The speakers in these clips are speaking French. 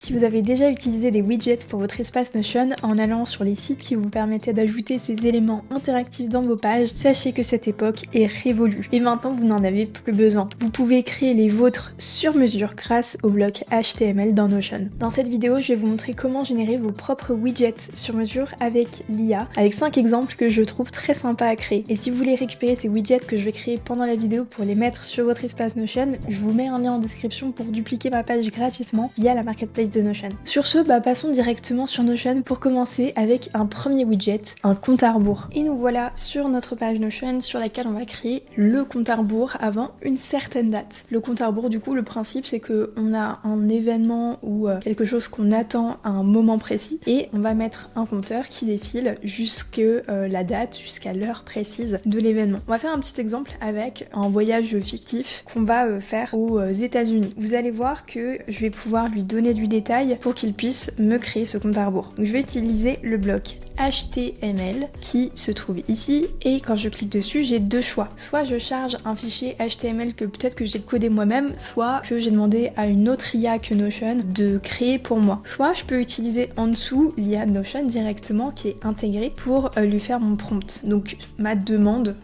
Si vous avez déjà utilisé des widgets pour votre espace Notion en allant sur les sites qui vous permettaient d'ajouter ces éléments interactifs dans vos pages, sachez que cette époque est révolue et maintenant vous n'en avez plus besoin. Vous pouvez créer les vôtres sur mesure grâce au bloc HTML dans Notion. Dans cette vidéo, je vais vous montrer comment générer vos propres widgets sur mesure avec l'IA, avec 5 exemples que je trouve très sympas à créer. Et si vous voulez récupérer ces widgets que je vais créer pendant la vidéo pour les mettre sur votre espace Notion, je vous mets un lien en description pour dupliquer ma page gratuitement via la marketplace de Notion. Sur ce, passons directement sur Notion pour commencer avec un premier widget, un compte à rebours. Et nous voilà sur notre page Notion sur laquelle on va créer le compte à rebours avant une certaine date. Le compte à rebours, du coup, le principe c'est que on a un événement ou quelque chose qu'on attend à un moment précis et on va mettre un compteur qui défile jusque la date, jusqu'à l'heure précise de l'événement. On va faire un petit exemple avec un voyage fictif qu'on va faire aux États-Unis. Vous allez voir que je vais pouvoir lui donner du détail pour qu'il puisse me créer ce compte à rebours. Donc je vais utiliser le bloc HTML qui se trouve ici et quand je clique dessus j'ai deux choix. Soit je charge un fichier HTML que peut-être que j'ai codé moi-même, soit que j'ai demandé à une autre IA que Notion de créer pour moi. Soit je peux utiliser en dessous l'IA de Notion directement qui est intégrée pour lui faire mon prompt. Donc ma demande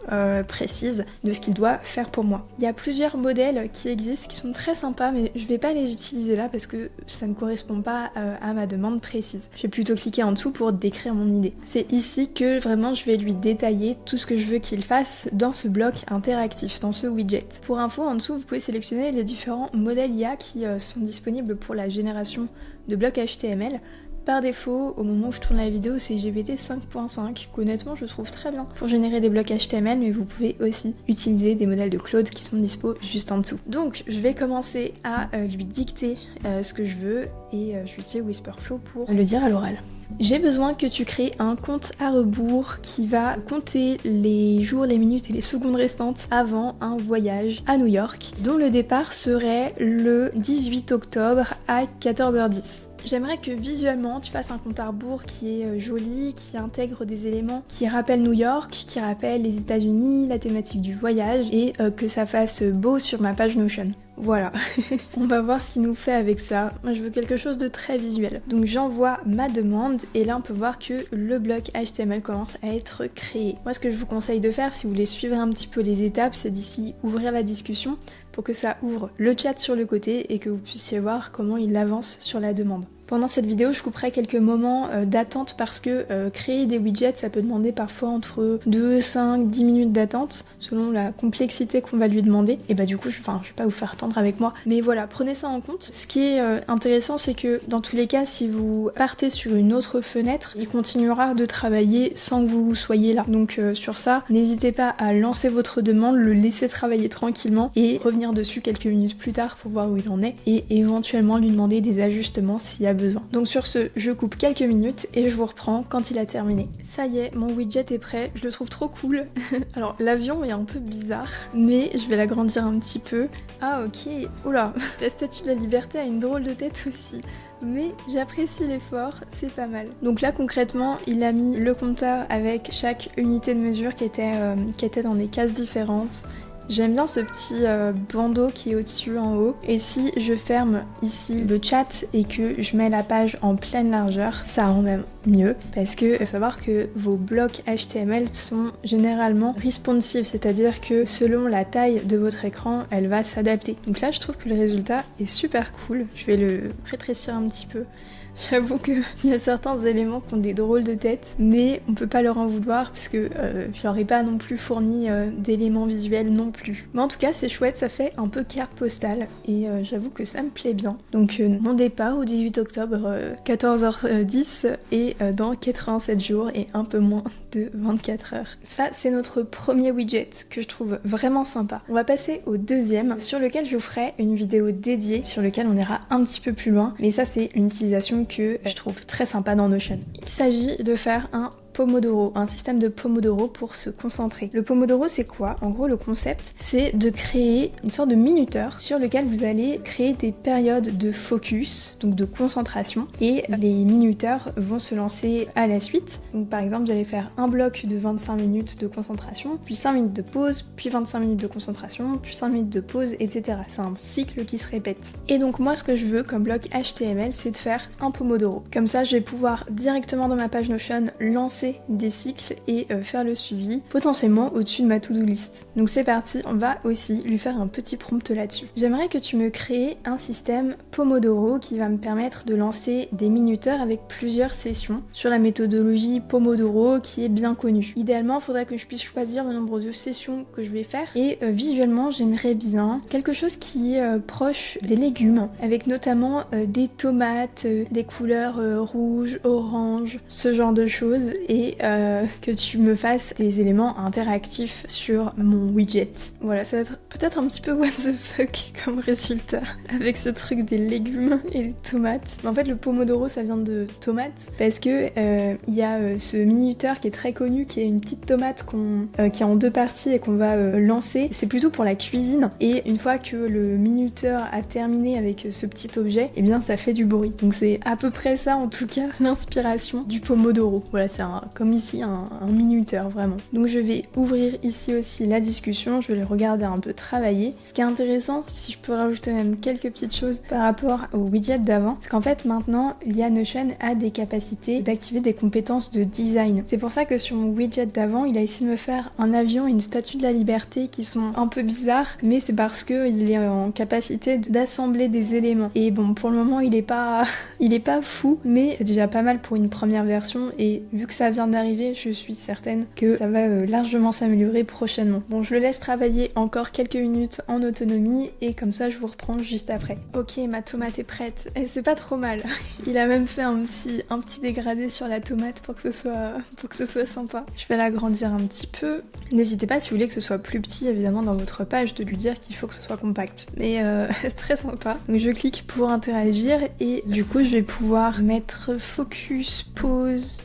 précise de ce qu'il doit faire pour moi. Il y a plusieurs modèles qui existent qui sont très sympas mais je vais pas les utiliser là parce que ça ne correspond pas à ma demande précise. Je vais plutôt cliquer en dessous pour décrire mon idée. C'est ici que vraiment je vais lui détailler tout ce que je veux qu'il fasse dans ce bloc interactif, dans ce widget. Pour info, en dessous, vous pouvez sélectionner les différents modèles IA qui sont disponibles pour la génération de blocs HTML. Par défaut, au moment où je tourne la vidéo, c'est GPT 5.5, qu'honnêtement je trouve très bien pour générer des blocs HTML, mais vous pouvez aussi utiliser des modèles de Claude qui sont dispo juste en dessous. Donc je vais commencer à lui dicter ce que je veux et je vais utiliser Whisperflow pour le dire à l'oral. J'ai besoin que tu crées un compte à rebours qui va compter les jours, les minutes et les secondes restantes avant un voyage à New York, dont le départ serait le 18 octobre à 14h10. J'aimerais que visuellement tu fasses un compte à rebours qui est joli, qui intègre des éléments qui rappellent New York, qui rappellent les États-Unis, la thématique du voyage et que ça fasse beau sur ma page Notion. Voilà, on va voir ce qu'il nous fait avec ça. Moi je veux quelque chose de très visuel. Donc j'envoie ma demande et là on peut voir que le bloc HTML commence à être créé. Moi ce que je vous conseille de faire si vous voulez suivre un petit peu les étapes, c'est d'ici ouvrir la discussion pour que ça ouvre le chat sur le côté et que vous puissiez voir comment il avance sur la demande. Pendant cette vidéo, je couperai quelques moments d'attente parce que créer des widgets, ça peut demander parfois entre 2, 5, 10 minutes d'attente selon la complexité qu'on va lui demander. Et du coup, je vais pas vous faire attendre avec moi. Mais voilà, prenez ça en compte. Ce qui est intéressant, c'est que dans tous les cas, si vous partez sur une autre fenêtre, il continuera de travailler sans que vous soyez là. Donc sur ça, n'hésitez pas à lancer votre demande, le laisser travailler tranquillement et revenir dessus quelques minutes plus tard pour voir où il en est et éventuellement lui demander des ajustements s'il y a besoin. Donc sur ce, je coupe quelques minutes et je vous reprends quand il a terminé. Ça y est, mon widget est prêt, je le trouve trop cool. Alors l'avion est un peu bizarre, mais je vais l'agrandir un petit peu. Ah ok, oula, la statue de la liberté a une drôle de tête aussi. Mais j'apprécie l'effort, c'est pas mal. Donc là concrètement, il a mis le compteur avec chaque unité de mesure qui était dans des cases différentes. J'aime bien ce petit bandeau qui est au-dessus en haut. Et si je ferme ici le chat et que je mets la page en pleine largeur, ça rend même mieux. Parce que faut savoir que vos blocs HTML sont généralement responsive, c'est-à-dire que selon la taille de votre écran, elle va s'adapter. Donc là, je trouve que le résultat est super cool. Je vais le rétrécir un petit peu. J'avoue qu'il y a certains éléments qui ont des drôles de tête, mais on peut pas leur en vouloir parce que je leur ai pas non plus fourni d'éléments visuels non plus. Mais en tout cas c'est chouette, ça fait un peu carte postale et j'avoue que ça me plaît bien. Donc mon départ au 18 octobre 14h10 et dans 87 jours et un peu moins de 24 heures. Ça c'est notre premier widget que je trouve vraiment sympa. On va passer au deuxième sur lequel je vous ferai une vidéo dédiée sur lequel on ira un petit peu plus loin, mais ça c'est une utilisation que je trouve très sympa dans Notion. Il s'agit de faire un Pomodoro, un système de Pomodoro pour se concentrer. Le Pomodoro, c'est quoi? En gros, le concept, c'est de créer une sorte de minuteur sur lequel vous allez créer des périodes de focus, donc de concentration, et les minuteurs vont se lancer à la suite. Donc par exemple, vous allez faire un bloc de 25 minutes de concentration, puis 5 minutes de pause, puis 25 minutes de concentration, puis 5 minutes de pause, etc. C'est un cycle qui se répète. Et donc moi, ce que je veux comme bloc HTML, c'est de faire un Pomodoro. Comme ça, je vais pouvoir directement dans ma page Notion lancer des cycles et faire le suivi, potentiellement au-dessus de ma to-do list. Donc c'est parti, on va aussi lui faire un petit prompt là-dessus. J'aimerais que tu me crées un système Pomodoro qui va me permettre de lancer des minuteurs avec plusieurs sessions sur la méthodologie Pomodoro qui est bien connue. Idéalement, il faudrait que je puisse choisir le nombre de sessions que je vais faire et visuellement, j'aimerais bien quelque chose qui est proche des légumes, avec notamment des tomates, des couleurs rouge, orange, ce genre de choses, et que tu me fasses des éléments interactifs sur mon widget. Voilà, ça va être peut-être un petit peu what the fuck comme résultat avec ce truc des légumes et les tomates. En fait, le Pomodoro, ça vient de tomates parce que il y a ce minuteur qui est très connu, qui est une petite tomate qui est en deux parties et qu'on va lancer. C'est plutôt pour la cuisine, et une fois que le minuteur a terminé avec ce petit objet, et bien ça fait du bruit. Donc c'est à peu près ça, en tout cas, l'inspiration du Pomodoro. Voilà, c'est comme ici un minuteur vraiment. Donc je vais ouvrir ici aussi la discussion, je vais le regarder un peu travailler. Ce qui est intéressant, si je peux rajouter même quelques petites choses par rapport au widget d'avant, c'est qu'en fait maintenant, Notion a des capacités d'activer des compétences de design. C'est pour ça que sur mon widget d'avant, il a essayé de me faire un avion et une statue de la liberté qui sont un peu bizarres, mais c'est parce qu'il est en capacité d'assembler des éléments. Et bon, pour le moment, il est pas fou, mais c'est déjà pas mal pour une première version, et vu que ça vient d'arriver, je suis certaine que ça va largement s'améliorer prochainement. Bon, je le laisse travailler encore quelques minutes en autonomie, et comme ça je vous reprends juste après. Ok, ma tomate est prête, et c'est pas trop mal. Il a même fait un petit dégradé sur la tomate pour que ce soit sympa. Je vais l'agrandir un petit peu. N'hésitez pas, si vous voulez que ce soit plus petit, évidemment, dans votre page, de lui dire qu'il faut que ce soit compact. Mais c'est très sympa. Donc je clique pour interagir, et du coup je vais pouvoir mettre focus, pause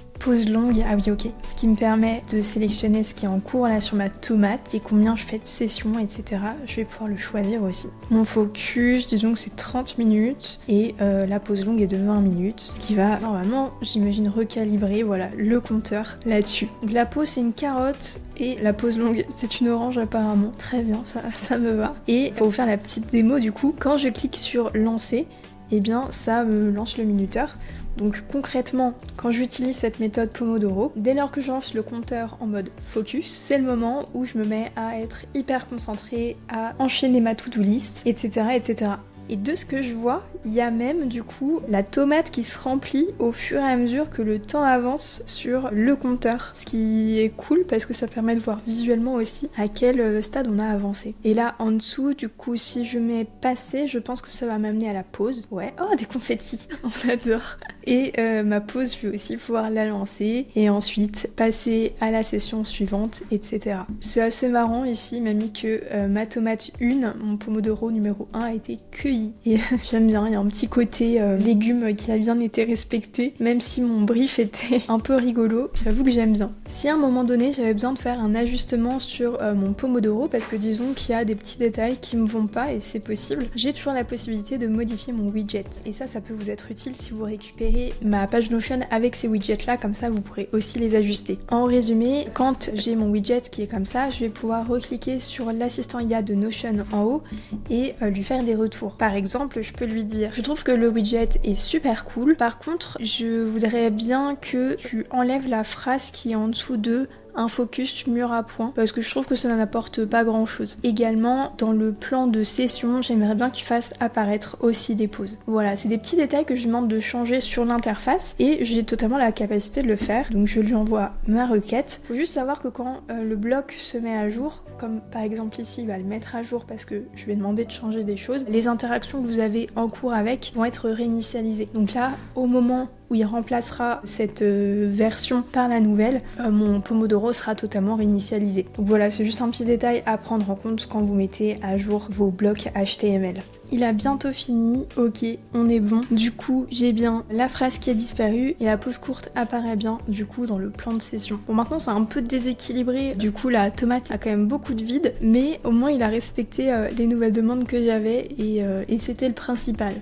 longue, ah oui, ok. Ce qui me permet de sélectionner ce qui est en cours là sur ma tomate et combien je fais de sessions, etc. Je vais pouvoir le choisir aussi. Mon focus, disons que c'est 30 minutes, et la pause longue est de 20 minutes, ce qui va normalement, j'imagine, recalibrer, voilà, le compteur là-dessus. Donc la pause, c'est une carotte, et la pause longue, c'est une orange apparemment. Très bien, ça me va. Et pour vous faire la petite démo, du coup, quand je clique sur lancer, eh bien ça me lance le minuteur. Donc concrètement, quand j'utilise cette méthode Pomodoro, dès lors que je lance le compteur en mode focus, c'est le moment où je me mets à être hyper concentrée, à enchaîner ma to-do list, etc., etc. Et de ce que je vois, il y a même du coup la tomate qui se remplit au fur et à mesure que le temps avance sur le compteur. Ce qui est cool parce que ça permet de voir visuellement aussi à quel stade on a avancé. Et là en dessous, du coup, si je mets passer, je pense que ça va m'amener à la pause. Ouais, oh, des confettis, on adore. Et ma pause, je vais aussi pouvoir la lancer et ensuite passer à la session suivante, etc. C'est assez marrant ici, il m'a mis que ma tomate 1, mon Pomodoro numéro 1, a été cueillie. Et j'aime bien, il y a un petit côté légumes qui a bien été respecté, même si mon brief était un peu rigolo, j'avoue que j'aime bien. Si à un moment donné j'avais besoin de faire un ajustement sur mon Pomodoro, parce que disons qu'il y a des petits détails qui me vont pas, et c'est possible, j'ai toujours la possibilité de modifier mon widget. Et ça peut vous être utile si vous récupérez ma page Notion avec ces widgets là, comme ça vous pourrez aussi les ajuster. En résumé, quand j'ai mon widget qui est comme ça, je vais pouvoir recliquer sur l'assistant IA de Notion en haut et lui faire des retours. Par exemple, je peux lui dire: je trouve que le widget est super cool, par contre je voudrais bien que tu enlèves la phrase qui est en dessous de un focus mur à point, parce que je trouve que ça n'apporte pas grand chose. Également, dans le plan de session, j'aimerais bien que tu fasses apparaître aussi des pauses. Voilà, c'est des petits détails que je demande de changer sur l'interface, et j'ai totalement la capacité de le faire, donc je lui envoie ma requête. Faut juste savoir que quand le bloc se met à jour, comme par exemple ici, il va le mettre à jour parce que je lui ai demandé de changer des choses, les interactions que vous avez en cours avec vont être réinitialisées. Donc là, au moment où il remplacera cette version par la nouvelle, mon Pomodoro sera totalement réinitialisé. Donc voilà, c'est juste un petit détail à prendre en compte quand vous mettez à jour vos blocs HTML. Il a bientôt fini, ok, on est bon. Du coup, j'ai bien la phrase qui a disparu et la pause courte apparaît bien du coup dans le plan de session. Bon, maintenant c'est un peu déséquilibré, du coup la tomate a quand même beaucoup de vide, mais au moins il a respecté les nouvelles demandes que j'avais et c'était le principal.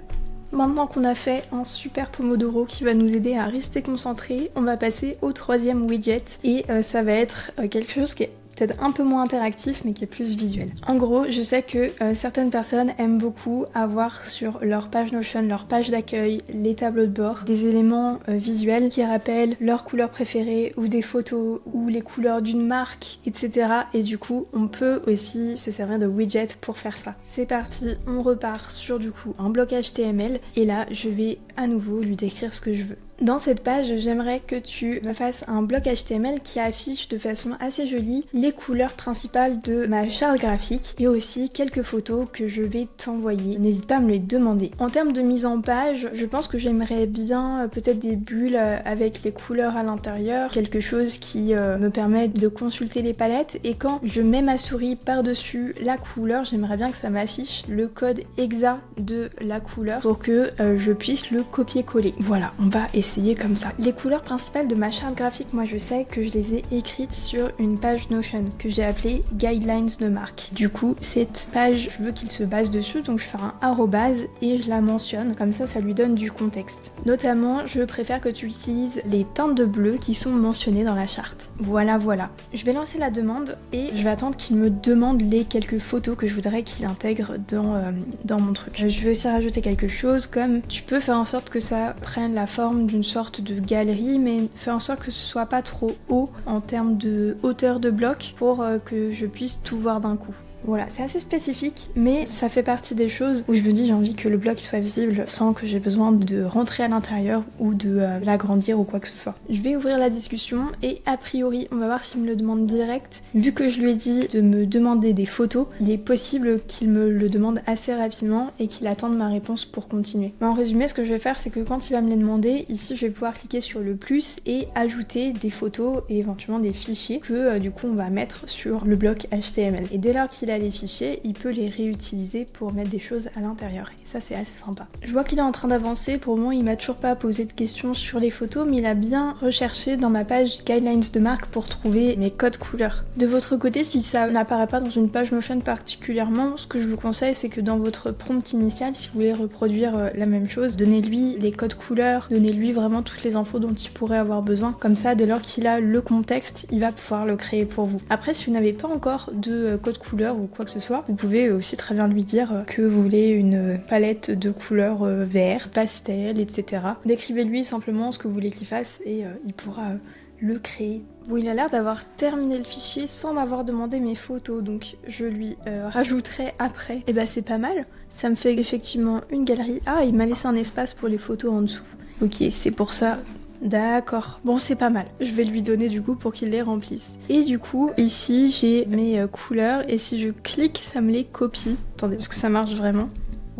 Maintenant qu'on a fait un super Pomodoro qui va nous aider à rester concentré, on va passer au troisième widget et ça va être quelque chose qui est peut-être un peu moins interactif mais qui est plus visuel. En gros, je sais que certaines personnes aiment beaucoup avoir sur leur page Notion, leur page d'accueil, les tableaux de bord, des éléments visuels qui rappellent leurs couleurs préférées ou des photos ou les couleurs d'une marque, etc. Et du coup, on peut aussi se servir de widgets pour faire ça. C'est parti, on repart sur du coup un bloc HTML et là, je vais à nouveau lui décrire ce que je veux. Dans cette page, j'aimerais que tu me fasses un bloc HTML qui affiche de façon assez jolie les couleurs principales de ma charte graphique et aussi quelques photos que je vais t'envoyer. N'hésite pas à me les demander. En termes de mise en page, je pense que j'aimerais bien peut-être des bulles avec les couleurs à l'intérieur, quelque chose qui me permet de consulter les palettes et quand je mets ma souris par-dessus la couleur, j'aimerais bien que ça m'affiche le code exact de la couleur pour que je puisse le copier-coller. Voilà, on va essayer comme ça. Les couleurs principales de ma charte graphique, moi je sais que je les ai écrites sur une page Notion que j'ai appelée Guidelines de marque. Du coup, cette page, je veux qu'il se base dessus, donc je fais un arrobase et je la mentionne. Comme ça lui donne du contexte. Notamment, je préfère que tu utilises les teintes de bleu qui sont mentionnées dans la charte. Voilà. Je vais lancer la demande et je vais attendre qu'il me demande les quelques photos que je voudrais qu'il intègre dans mon truc. Je vais aussi rajouter quelque chose comme tu peux faire en sorte que ça prenne la forme d'une sorte de galerie, mais faire en sorte que ce soit pas trop haut en termes de hauteur de bloc pour que je puisse tout voir d'un coup. Voilà, c'est assez spécifique, mais ça fait partie des choses où je me dis j'ai envie que le bloc soit visible sans que j'ai besoin de rentrer à l'intérieur ou de l'agrandir ou quoi que ce soit. Je vais ouvrir la discussion et a priori, on va voir s'il me le demande direct. Vu que je lui ai dit de me demander des photos, il est possible qu'il me le demande assez rapidement et qu'il attende ma réponse pour continuer. Mais en résumé, ce que je vais faire, c'est que quand il va me les demander, ici je vais pouvoir cliquer sur le plus et ajouter des photos et éventuellement des fichiers que du coup on va mettre sur le bloc HTML. Et dès lors qu'il a les fichiers, il peut les réutiliser pour mettre des choses à l'intérieur et ça c'est assez sympa. Je vois qu'il est en train d'avancer, pour le moment il m'a toujours pas posé de questions sur les photos mais il a bien recherché dans ma page Guidelines de marque pour trouver mes codes couleurs. De votre côté, si ça n'apparaît pas dans une page Notion particulièrement, ce que je vous conseille c'est que dans votre prompt initial, si vous voulez reproduire la même chose, donnez-lui les codes couleurs, donnez-lui vraiment toutes les infos dont il pourrait avoir besoin, comme ça dès lors qu'il a le contexte, il va pouvoir le créer pour vous. Après, si vous n'avez pas encore de code couleur ou quoi que ce soit, vous pouvez aussi très bien lui dire que vous voulez une palette de couleurs vertes, pastel, etc. Décrivez-lui simplement ce que vous voulez qu'il fasse et il pourra le créer. Bon, il a l'air d'avoir terminé le fichier sans m'avoir demandé mes photos, donc je lui rajouterai après. Et bah c'est pas mal, ça me fait effectivement une galerie. Ah, il m'a laissé un espace pour les photos en dessous. Ok, c'est pour ça. D'accord, bon c'est pas mal. Je vais lui donner du coup pour qu'il les remplisse. Et du coup, ici j'ai mes couleurs et si je clique, ça me les copie. Attendez, est-ce que ça marche vraiment ?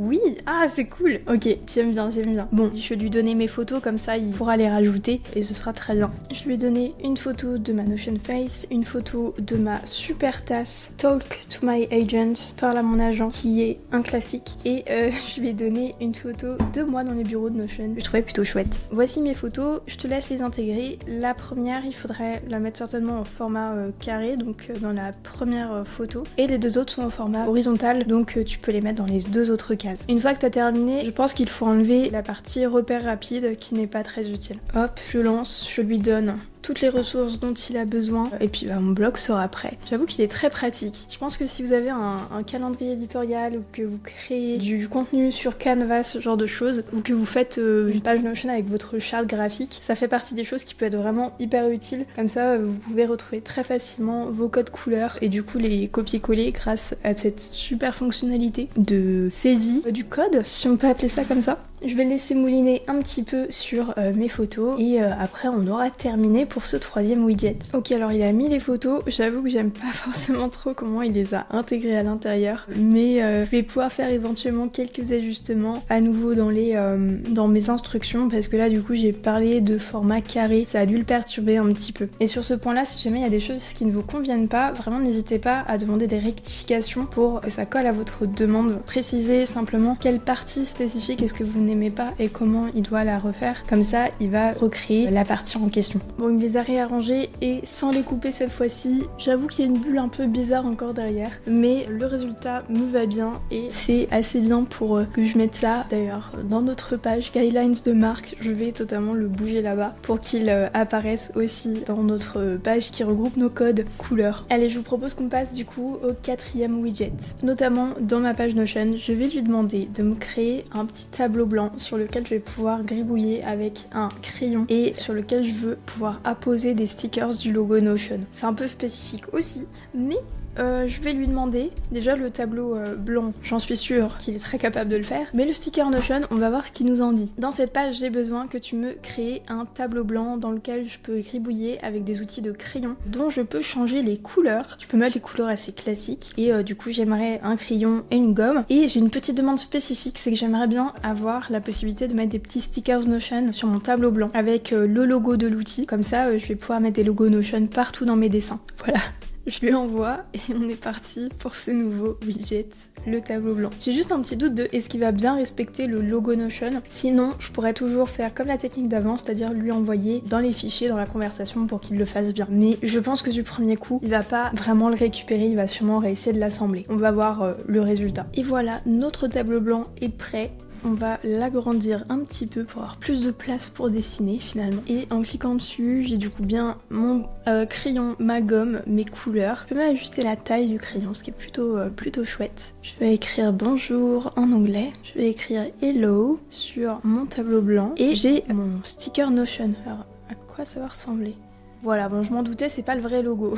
Oui, ah c'est cool. Ok, j'aime bien. Bon, je vais lui donner mes photos comme ça, il pourra les rajouter et ce sera très bien. Je lui ai donné une photo de ma Notion Face, une photo de ma super tasse Talk to my agent, parle à mon agent, qui est un classique. Et je lui ai donné une photo de moi dans les bureaux de Notion, que je trouvais plutôt chouette. Voici mes photos, je te laisse les intégrer. La première, il faudrait la mettre certainement en format carré, donc dans la première photo. Et les deux autres sont en format horizontal, donc tu peux les mettre dans les deux autres cases. Une fois que tu as terminé, je pense qu'il faut enlever la partie repère rapide qui n'est pas très utile. Hop, je lance, je lui donne toutes les ressources dont il a besoin et puis mon blog sera prêt. J'avoue qu'il est très pratique. Je pense que si vous avez un calendrier éditorial ou que vous créez du contenu sur Canva, ce genre de choses, ou que vous faites une page Notion avec votre charte graphique, ça fait partie des choses qui peuvent être vraiment hyper utiles. Comme ça, vous pouvez retrouver très facilement vos codes couleurs et du coup les copier-coller grâce à cette super fonctionnalité de saisie du code, si on peut appeler ça comme ça. Je vais le laisser mouliner un petit peu sur mes photos et après on aura terminé pour ce troisième widget. Ok, alors il a mis les photos, j'avoue que j'aime pas forcément trop comment il les a intégrées à l'intérieur, mais je vais pouvoir faire éventuellement quelques ajustements à nouveau dans mes instructions, parce que là du coup j'ai parlé de format carré, ça a dû le perturber un petit peu. Et sur ce point là, si jamais il y a des choses qui ne vous conviennent pas, vraiment n'hésitez pas à demander des rectifications pour que ça colle à votre demande. Précisez simplement quelle partie spécifique est-ce que vous n'aimez pas et comment il doit la refaire, comme ça il va recréer la partie en question. Bon, il me les a réarrangés et sans les couper cette fois-ci. J'avoue qu'il y a une bulle un peu bizarre encore derrière, mais le résultat me va bien et c'est assez bien pour que je mette ça. D'ailleurs, dans notre page guidelines de marque, je vais totalement le bouger là-bas pour qu'il apparaisse aussi dans notre page qui regroupe nos codes couleurs. Allez, je vous propose qu'on passe du coup au quatrième widget. Notamment dans ma page Notion, je vais lui demander de me créer un petit tableau blanc sur lequel je vais pouvoir gribouiller avec un crayon et sur lequel je veux pouvoir apposer des stickers du logo Notion. C'est un peu spécifique aussi, mais je vais lui demander, déjà le tableau blanc, j'en suis sûre qu'il est très capable de le faire, mais le sticker Notion, on va voir ce qu'il nous en dit. Dans cette page, j'ai besoin que tu me crées un tableau blanc dans lequel je peux gribouiller avec des outils de crayon dont je peux changer les couleurs. Je peux mettre les couleurs assez classiques et du coup j'aimerais un crayon et une gomme. Et j'ai une petite demande spécifique, c'est que j'aimerais bien avoir la possibilité de mettre des petits stickers Notion sur mon tableau blanc avec le logo de l'outil. Comme ça, je vais pouvoir mettre des logos Notion partout dans mes dessins. Voilà. Je lui envoie et on est parti pour ce nouveau widget, le tableau blanc. J'ai juste un petit doute de est-ce qu'il va bien respecter le logo Notion. Sinon, je pourrais toujours faire comme la technique d'avant, c'est-à-dire lui envoyer dans les fichiers, dans la conversation pour qu'il le fasse bien. Mais je pense que du premier coup, il va pas vraiment le récupérer, il va sûrement réessayer de l'assembler. On va voir le résultat. Et voilà, notre tableau blanc est prêt. On va l'agrandir un petit peu pour avoir plus de place pour dessiner finalement. Et en cliquant dessus, j'ai du coup bien mon crayon, ma gomme, mes couleurs. Je peux même ajuster la taille du crayon, ce qui est plutôt chouette. Je vais écrire bonjour en anglais. Je vais écrire hello sur mon tableau blanc. Et j'ai mon sticker Notion. Alors, à quoi ça va ressembler ? Voilà, bon je m'en doutais, c'est pas le vrai logo.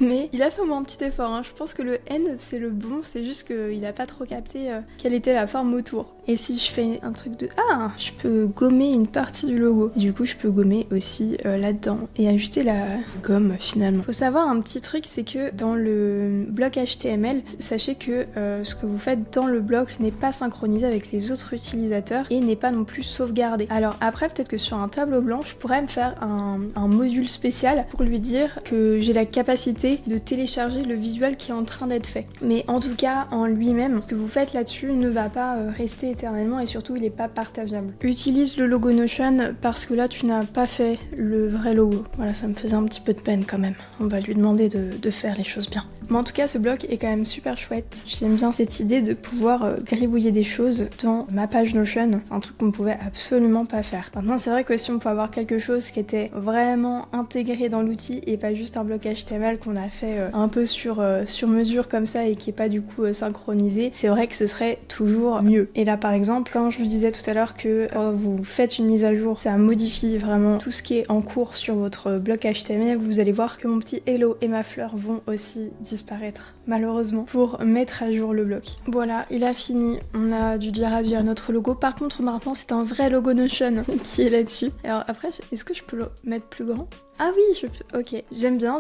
Mais il a fait au moins un petit effort, hein. Je pense que le N c'est le bon, c'est juste qu'il a pas trop capté quelle était la forme autour. Et si je fais un truc de... Ah, je peux gommer une partie du logo. Et du coup je peux gommer aussi là-dedans et ajuster la gomme finalement. Faut savoir un petit truc, c'est que dans le bloc HTML, sachez que ce que vous faites dans le bloc n'est pas synchronisé avec les autres utilisateurs et n'est pas non plus sauvegardé. Alors après peut-être que sur un tableau blanc, je pourrais me faire un module spécial pour lui dire que j'ai la capacité de télécharger le visuel qui est en train d'être fait. Mais en tout cas, en lui-même, ce que vous faites là-dessus ne va pas rester éternellement et surtout il n'est pas partageable. Utilise le logo Notion parce que là tu n'as pas fait le vrai logo. Voilà, ça me faisait un petit peu de peine quand même. On va lui demander de faire les choses bien. Mais en tout cas, ce bloc est quand même super chouette. J'aime bien cette idée de pouvoir gribouiller des choses dans ma page Notion, un truc qu'on ne pouvait absolument pas faire. Maintenant, c'est vrai que si on peut avoir quelque chose qui était vraiment intégré dans l'outil et pas juste un bloc HTML qu'on a fait un peu sur mesure comme ça et qui est pas du coup synchronisé, c'est vrai que ce serait toujours mieux. Et là par exemple, quand je vous disais tout à l'heure que quand vous faites une mise à jour, ça modifie vraiment tout ce qui est en cours sur votre bloc HTML, vous allez voir que mon petit hello et ma fleur vont aussi disparaître malheureusement pour mettre à jour le bloc. Voilà, il a fini, on a dû dire adieu à notre logo. Par contre maintenant c'est un vrai logo Notion qui est là-dessus. Alors après, est-ce que je peux le mettre plus grand ? Ah oui, je peux. Ok, j'aime bien.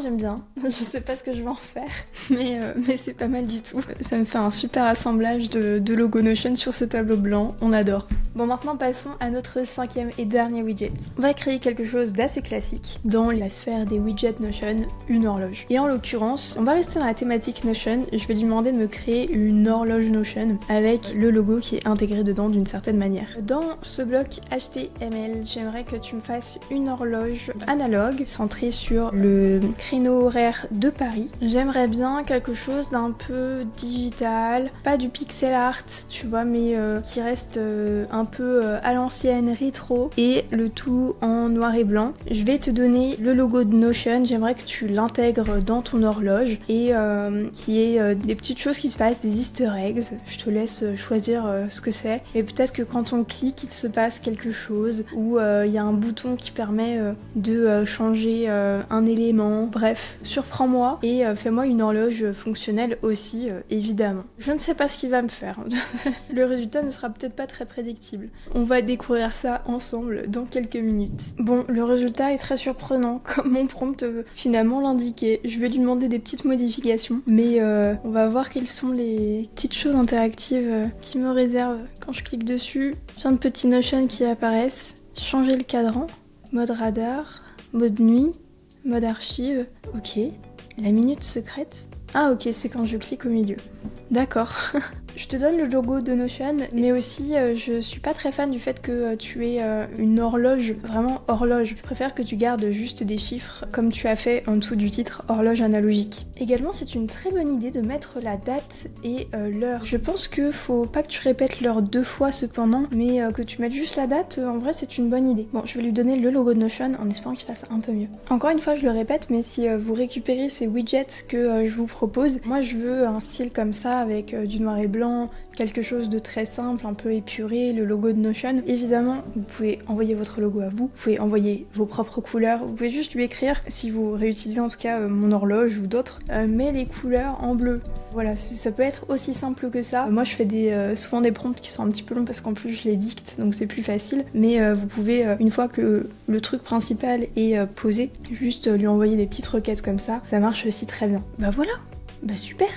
Je sais pas ce que je vais en faire, mais c'est pas mal du tout. Ça me fait un super assemblage de logo Notion sur ce tableau blanc, on adore. Bon, maintenant passons à notre cinquième et dernier widget. On va créer quelque chose d'assez classique dans la sphère des widgets Notion, une horloge. Et en l'occurrence, on va rester dans la thématique Notion. Je vais lui demander de me créer une horloge Notion avec le logo qui est intégré dedans d'une certaine manière. Dans ce bloc HTML, j'aimerais que tu me fasses une horloge analogue centré sur le créneau horaire de Paris. J'aimerais bien quelque chose d'un peu digital, pas du pixel art, tu vois, mais qui reste un peu à l'ancienne, rétro, et le tout en noir et blanc. Je vais te donner le logo de Notion, j'aimerais que tu l'intègres dans ton horloge et qu'il y ait des petites choses qui se passent, des easter eggs. Je te laisse choisir ce que c'est, et peut-être que quand on clique, il se passe quelque chose, ou il y a un bouton qui permet de changer changer un élément, bref, surprends-moi et fais-moi une horloge fonctionnelle aussi, évidemment. Je ne sais pas ce qu'il va me faire. Le résultat ne sera peut-être pas très prédictible. On va découvrir ça ensemble dans quelques minutes. Bon, le résultat est très surprenant, comme mon prompt finalement l'indiquait. Je vais lui demander des petites modifications, mais on va voir quelles sont les petites choses interactives qu'il me réserve quand je clique dessus. Plein de petits Notion qui apparaissent. Changer le cadran, mode radar, mode nuit, mode archive, ok. La minute secrète. Ah ok, c'est quand je clique au milieu. D'accord. Je te donne le logo de Notion, mais aussi je suis pas très fan du fait que tu aies une horloge, vraiment horloge. Je préfère que tu gardes juste des chiffres comme tu as fait en dessous du titre horloge analogique. Également, c'est une très bonne idée de mettre la date et l'heure. Je pense que faut pas que tu répètes l'heure 2 fois cependant, mais que tu mettes juste la date, en vrai c'est une bonne idée. Bon, je vais lui donner le logo de Notion en espérant qu'il fasse un peu mieux. Encore une fois, je le répète, mais si vous récupérez ces widgets que je vous propose, moi je veux un style comme ça avec du noir et blanc, quelque chose de très simple, un peu épuré, le logo de Notion. Évidemment, vous pouvez envoyer votre logo à vous pouvez envoyer vos propres couleurs, vous pouvez juste lui écrire, si vous réutilisez en tout cas mon horloge ou d'autres, mais les couleurs en bleu. Voilà, ça peut être aussi simple que ça. Moi je fais souvent des prompts qui sont un petit peu longs parce qu'en plus je les dicte, donc c'est plus facile, mais vous pouvez, une fois que le truc principal est posé, juste lui envoyer des petites requêtes comme ça marche aussi très bien. Bah voilà. Bah super.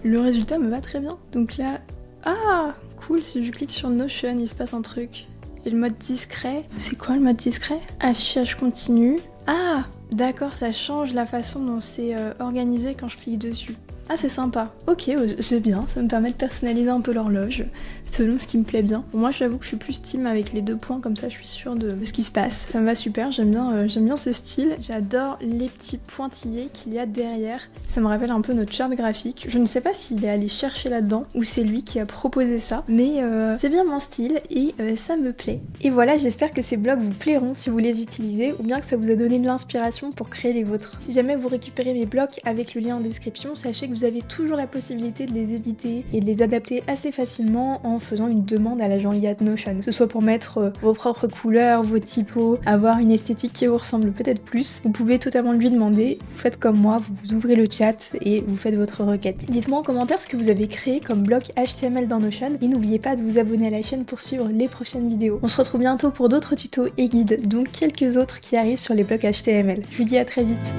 Le résultat me va très bien. Donc là... Ah cool, si je clique sur Notion, il se passe un truc. Et le mode discret... C'est quoi le mode discret? Affichage continu. Ah d'accord, ça change la façon dont c'est organisé quand je clique dessus. Ah c'est sympa, ok, c'est bien, ça me permet de personnaliser un peu l'horloge, selon ce qui me plaît bien. Bon, moi j'avoue que je suis plus team avec les 2 points, comme ça je suis sûre de ce qui se passe. Ça me va super, j'aime bien ce style. J'adore les petits pointillés qu'il y a derrière. Ça me rappelle un peu notre charte graphique. Je ne sais pas s'il est allé chercher là-dedans, ou c'est lui qui a proposé ça, mais c'est bien mon style et ça me plaît. Et voilà, j'espère que ces blogs vous plairont si vous les utilisez, ou bien que ça vous a donné de l'inspiration pour créer les vôtres. Si jamais vous récupérez mes blogs avec le lien en description, sachez que vous avez toujours la possibilité de les éditer et de les adapter assez facilement en faisant une demande à l'agent IA de Notion. Que ce soit pour mettre vos propres couleurs, vos typos, avoir une esthétique qui vous ressemble peut-être plus, vous pouvez totalement lui demander. Vous faites comme moi, vous ouvrez le chat et vous faites votre requête. Dites-moi en commentaire ce que vous avez créé comme bloc HTML dans Notion et n'oubliez pas de vous abonner à la chaîne pour suivre les prochaines vidéos. On se retrouve bientôt pour d'autres tutos et guides, dont quelques autres qui arrivent sur les blocs HTML. Je vous dis à très vite.